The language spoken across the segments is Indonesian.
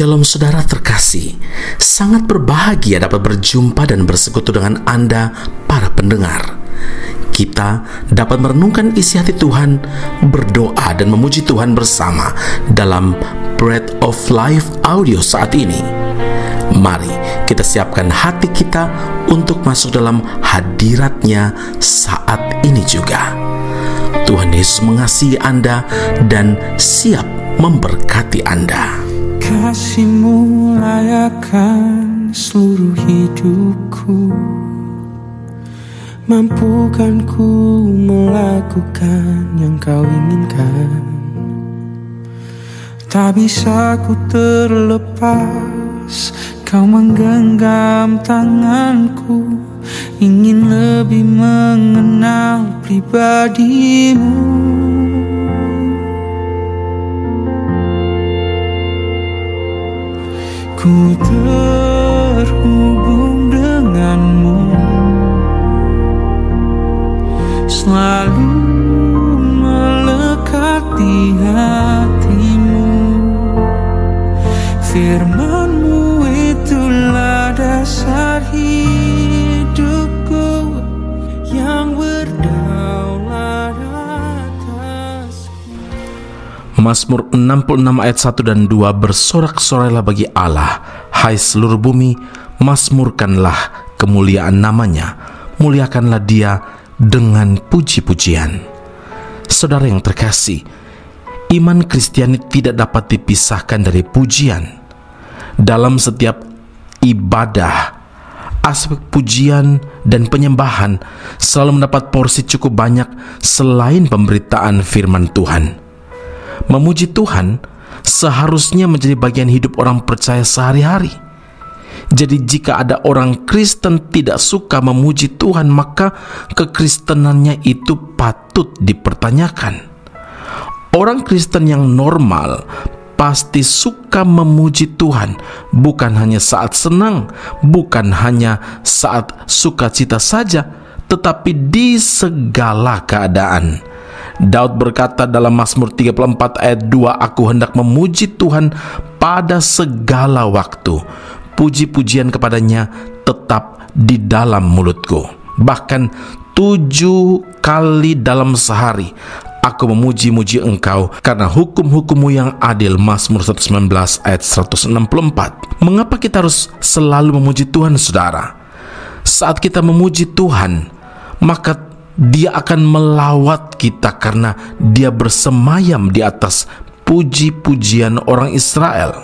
Shalom saudara terkasih, sangat berbahagia dapat berjumpa dan bersekutu dengan Anda para pendengar. Kita dapat merenungkan isi hati Tuhan, berdoa dan memuji Tuhan bersama dalam Bread of Life audio saat ini. Mari kita siapkan hati kita untuk masuk dalam hadirat-Nya saat ini juga. Tuhan Yesus mengasihi Anda dan siap memberkati Anda. Kasih-Mu layakkan seluruh hidupku, mampukan ku melakukan yang Kau inginkan. Tak bisa ku terlepas, Kau menggenggam tanganku, ingin lebih mengenal pribadi-Mu. Ku terhubung denganmu, selalu melekat di hatimu. Firman-Mu itulah dasar hidupku, yang berdaulat atasku. Mazmur 66 ayat 1 dan 2, bersorak-sorailah bagi Allah, hai seluruh bumi, mazmurkanlah kemuliaan namanya, muliakanlah Dia dengan puji-pujian. Saudara yang terkasih, iman Kristiani tidak dapat dipisahkan dari pujian. Dalam setiap ibadah, aspek pujian dan penyembahan selalu mendapat porsi cukup banyak selain pemberitaan firman Tuhan. Memuji Tuhan seharusnya menjadi bagian hidup orang percaya sehari-hari. Jadi jika ada orang Kristen tidak suka memuji Tuhan, maka kekristenannya itu patut dipertanyakan. Orang Kristen yang normal pasti suka memuji Tuhan, bukan hanya saat senang, bukan hanya saat sukacita saja, tetapi di segala keadaan. Daud berkata dalam Mazmur 34 ayat 2, aku hendak memuji Tuhan pada segala waktu, puji-pujian kepadanya tetap di dalam mulutku. Bahkan 7 kali dalam sehari aku memuji-muji Engkau karena hukum-hukum-Mu yang adil. Mazmur 119 ayat 164. Mengapa kita harus selalu memuji Tuhan, saudara? Saat kita memuji Tuhan, maka Dia akan melawat kita karena Dia bersemayam di atas puji-pujian orang Israel.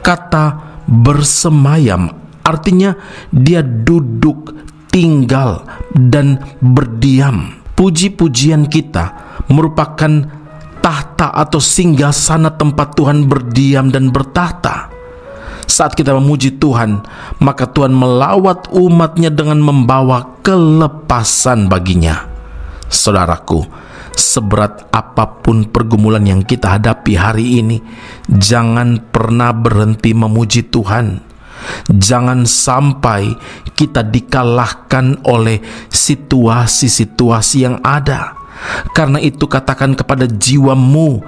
Kata bersemayam artinya Dia duduk, tinggal, dan berdiam. Puji-pujian kita merupakan tahta atau singgasana tempat Tuhan berdiam dan bertahta. Saat kita memuji Tuhan, maka Tuhan melawat umat-Nya dengan membawa kelepasan baginya. Saudaraku, seberat apapun pergumulan yang kita hadapi hari ini, jangan pernah berhenti memuji Tuhan. Jangan sampai kita dikalahkan oleh situasi-situasi yang ada. Karena itu katakan kepada jiwamu,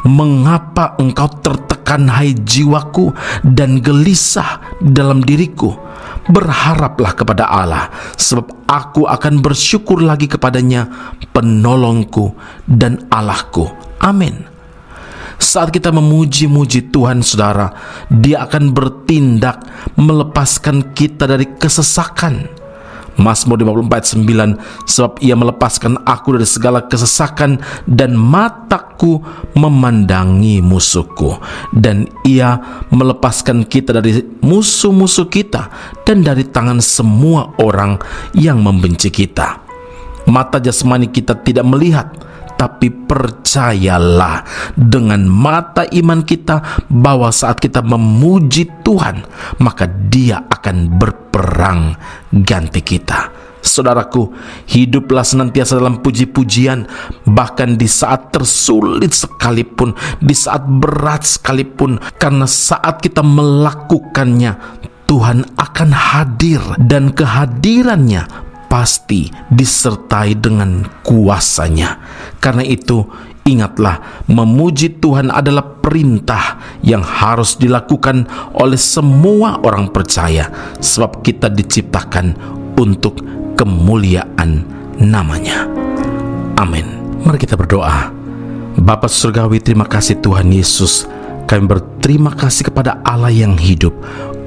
mengapa engkau tertekan hai jiwaku, dan gelisah dalam diriku? Berharaplah kepada Allah, sebab aku akan bersyukur lagi kepadanya, penolongku dan Allahku. Amin. Saat kita memuji-muji Tuhan, saudara, Dia akan bertindak melepaskan kita dari kesesakan. Mazmur 54 ayat 9, sebab Ia melepaskan aku dari segala kesesakan, dan mataku memandangi musuhku. Dan Ia melepaskan kita dari musuh-musuh kita dan dari tangan semua orang yang membenci kita. Mata jasmani kita tidak melihat, tapi percayalah dengan mata iman kita bahwa saat kita memuji Tuhan, maka Dia akan berperang ganti kita. Saudaraku, hiduplah senantiasa dalam puji-pujian, bahkan di saat tersulit sekalipun, di saat berat sekalipun, karena saat kita melakukannya, Tuhan akan hadir, dan kehadirannya pasti disertai dengan kuasa-Nya. Karena itu, Ingatlah, memuji Tuhan adalah perintah yang harus dilakukan oleh semua orang percaya, sebab kita diciptakan untuk kemuliaan namanya. Amin. Mari kita berdoa. Bapa Surgawi, terima kasih Tuhan Yesus. Kami berterima kasih kepada Allah yang hidup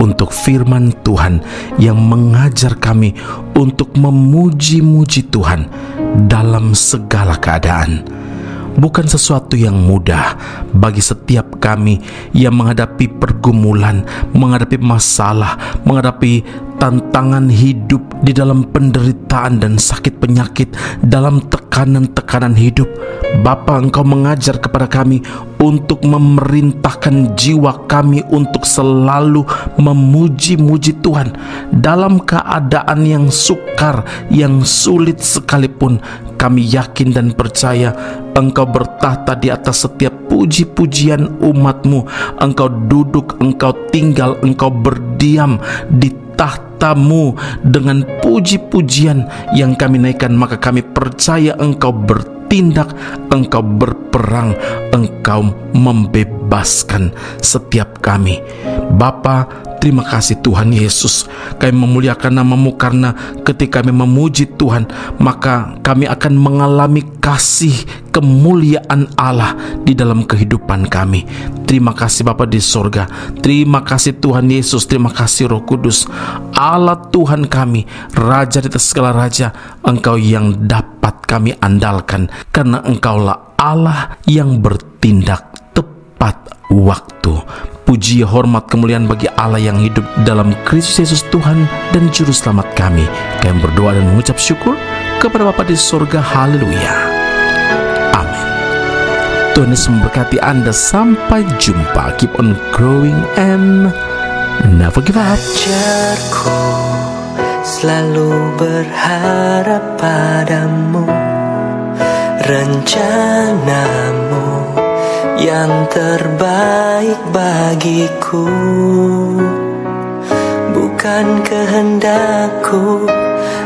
untuk firman Tuhan yang mengajar kami untuk memuji-muji Tuhan dalam segala keadaan. Bukan sesuatu yang mudah bagi setiap kami yang menghadapi pergumulan, menghadapi masalah, menghadapi tantangan hidup di dalam penderitaan dan sakit penyakit, dalam tekanan-tekanan hidup. Bapa, Engkau mengajar kepada kami untuk memerintahkan jiwa kami untuk selalu memuji-muji Tuhan dalam keadaan yang sukar, yang sulit sekalipun. Kami yakin dan percaya Engkau bertahta di atas setiap puji-pujian umat-Mu. Engkau duduk, Engkau tinggal, Engkau berdiam di tahta-Mu dengan puji-pujian yang kami naikkan. Maka kami percaya Engkau bertindak, Engkau berperang, Engkau membebaskan setiap kami. Bapa, terima kasih Tuhan Yesus. Kami memuliakan nama-Mu karena ketika kami memuji Tuhan, maka kami akan mengalami kasih kemuliaan Allah di dalam kehidupan kami. Terima kasih Bapa di sorga. Terima kasih Tuhan Yesus. Terima kasih Roh Kudus, Allah Tuhan kami, Raja di atas segala raja. Engkau yang dapat kami andalkan, karena Engkaulah Allah yang bertindak tepat waktu. Puji, hormat, kemuliaan bagi Allah yang hidup dalam Kristus Yesus Tuhan dan Juru Selamat kami. Kami berdoa dan mengucap syukur kepada Bapa di surga. Haleluya. Amin. Tuhan Yesus memberkati Anda. Sampai jumpa. Keep on growing and never give up. Ajarku selalu berharap padamu, rencanamu yang terbaik bagiku. Bukan kehendakku,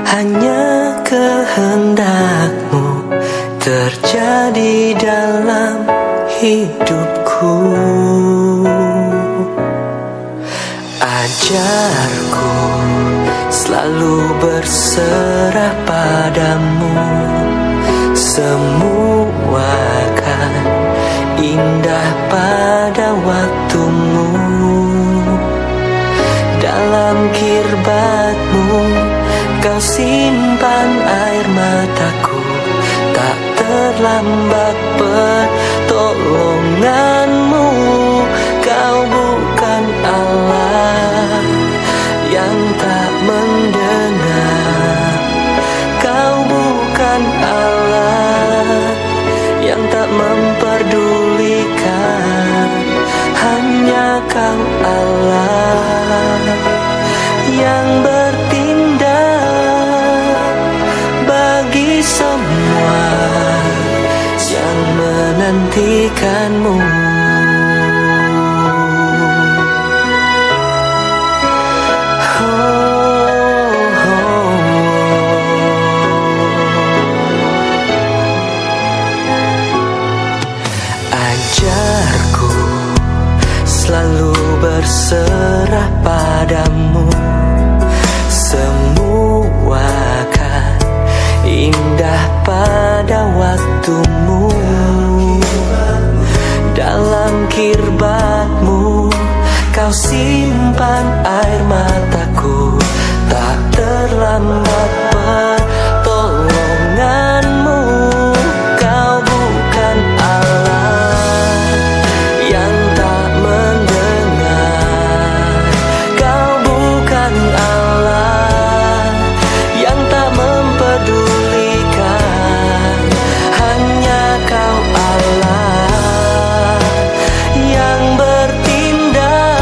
hanya kehendak-Mu terjadi dalam hidupku. Ajarku selalu berserah padamu, semua kan indah pada waktu-Mu. Dalam kirbat-Mu Kau simpan air mataku, tak terlambat pertolongan-Mu. Kau bukan Allah yang tak mendengar, Kau bukan Allah yang tak memperdulikan. Hanya Kau Allah yang bertindak bagi semua yang menantikan-Mu. Ajarku selalu berserah padamu, semua kan indah pada waktu-Mu. Dalam kirbat-Mu Kau simpan air mataku, tak terlambat pertolongan-Mu. Kau bukan Allah yang tak mendengar, Kau bukan Allah yang tak mempedulikan. Hanya Kau Allah yang bertindak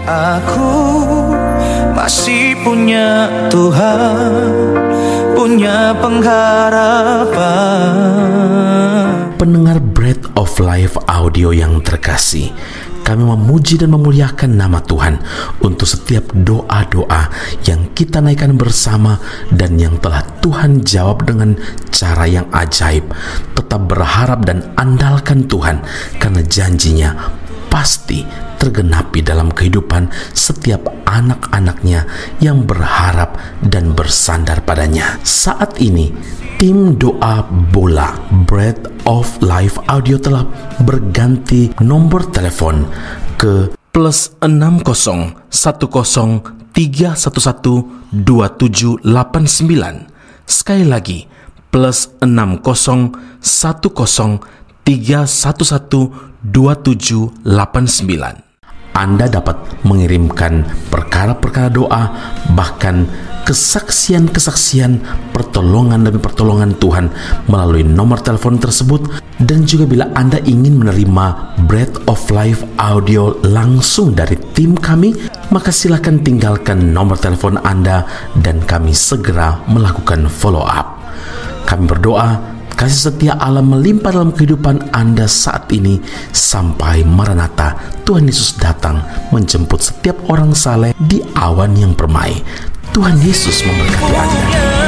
Aku masih punya Tuhan, punya pengharapan. Pendengar Bread of Life audio yang terkasih, kami memuji dan memuliakan nama Tuhan untuk setiap doa-doa yang kita naikkan bersama dan yang telah Tuhan jawab dengan cara yang ajaib. Tetap berharap dan andalkan Tuhan, karena janjinya pasti tergenapi dalam kehidupan setiap anak-anaknya yang berharap dan bersandar padanya. Saat ini, tim doa bola Bread of Life audio telah berganti nomor telepon ke +60 10 311 2789. Sekali lagi, +60 10 311 2789. Anda dapat mengirimkan perkara-perkara doa, bahkan kesaksian-kesaksian, pertolongan demi pertolongan Tuhan melalui nomor telepon tersebut. Dan juga bila Anda ingin menerima Bread of Life audio langsung dari tim kami, maka silakan tinggalkan nomor telepon Anda dan kami segera melakukan follow up. Kami berdoa kasih setia Allah melimpah dalam kehidupan Anda saat ini sampai Maranatha, Tuhan Yesus datang menjemput setiap orang saleh di awan yang permai. Tuhan Yesus memberkati Anda.